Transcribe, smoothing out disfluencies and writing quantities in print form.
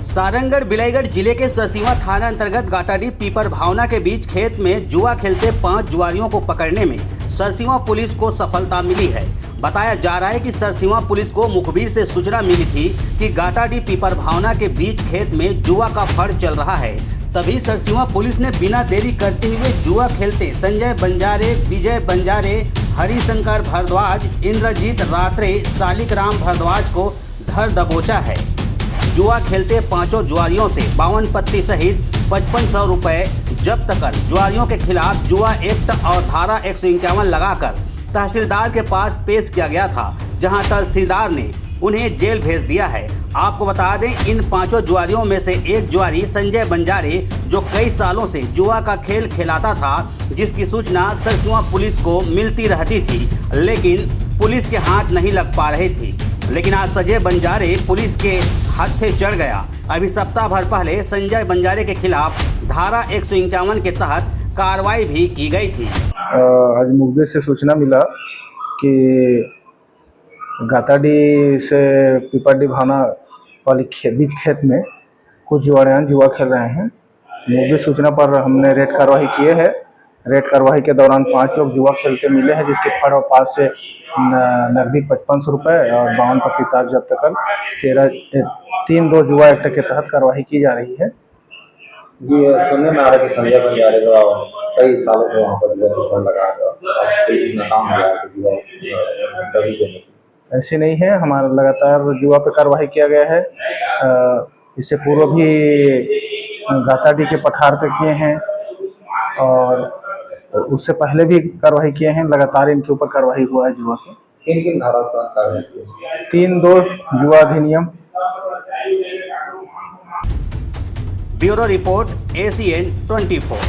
सारंगढ़ बिलाईगढ़ जिले के सरसीवा थाना अंतर्गत गाटाडीह पीपर भावना के बीच खेत में जुआ खेलते 5 जुआरियों को पकड़ने में सरसीवा पुलिस को सफलता मिली है। बताया जा रहा है कि सरसीवा पुलिस को मुखबिर से सूचना मिली थी कि गाटाडीह पीपर भावना के बीच खेत में जुआ का फड़ चल रहा है। तभी सरसीवा पुलिस ने बिना देरी करते हुए जुआ खेलते संजय बंजारे, विजय बंजारे, हरिशंकर भारद्वाज, इंद्रजीत रात्रे, शालिकराम भारद्वाज को धर दबोचा है। जुआ खेलते 5 जुआरियों से 52 पत्ती सहित 5500 रुपए जब्त कर जुआरियों के खिलाफ जुआ एक्ट और धारा 151 लगाकर तहसीलदार के पास पेश किया गया था, जहां तहसीलदार ने उन्हें जेल भेज दिया है। आपको बता दें, इन 5 जुआरियों में से एक जुआरी संजय बंजारे जो कई सालों से जुआ का खेल खिलाता था, जिसकी सूचना सरसीवा पुलिस को मिलती रहती थी, लेकिन पुलिस के हाथ नहीं लग पा रही थी। लेकिन आज संजय बंजारे पुलिस के हत्थे चढ़ गया। अभी सप्ताह भर पहले संजय बंजारे के खिलाफ धारा 151 के तहत कार्रवाई भी की गई थी। आज मुखबिर से सूचना मिला कि गाटाडीह से पीपरडीह भावना वाली बीच खेत में कुछ जुआरियां जुआ खेल रहे हैं। मुखबिर सूचना पर हमने रेड कार्रवाई किए हैं। रेड कार्रवाई के दौरान 5 लोग जुआ खेलते मिले हैं, जिसके फड़ और पास से नकदी 5500 रुपये और 52 पत्ती तार जब्त कर 3-2 जुआ एक्ट के तहत कार्रवाई की जा रही है। जी, सुनने में आ रहा है कि संजय बंजारे का कई सालों से वहाँ पर जुआ लगा नाकाम हुआ है। ऐसे नहीं है, हमारा लगातार जुआ पे कार्रवाई किया गया है। इससे पूर्व भी गाटाडीह के पठार पे किए हैं और उससे पहले भी कार्रवाई किए हैं। लगातार इनके ऊपर कार्रवाई हुआ है जुआ के। किन धारा पर कार्रवाई की? 3-2 जुआ अधिनियम। Bureau report ACN 24।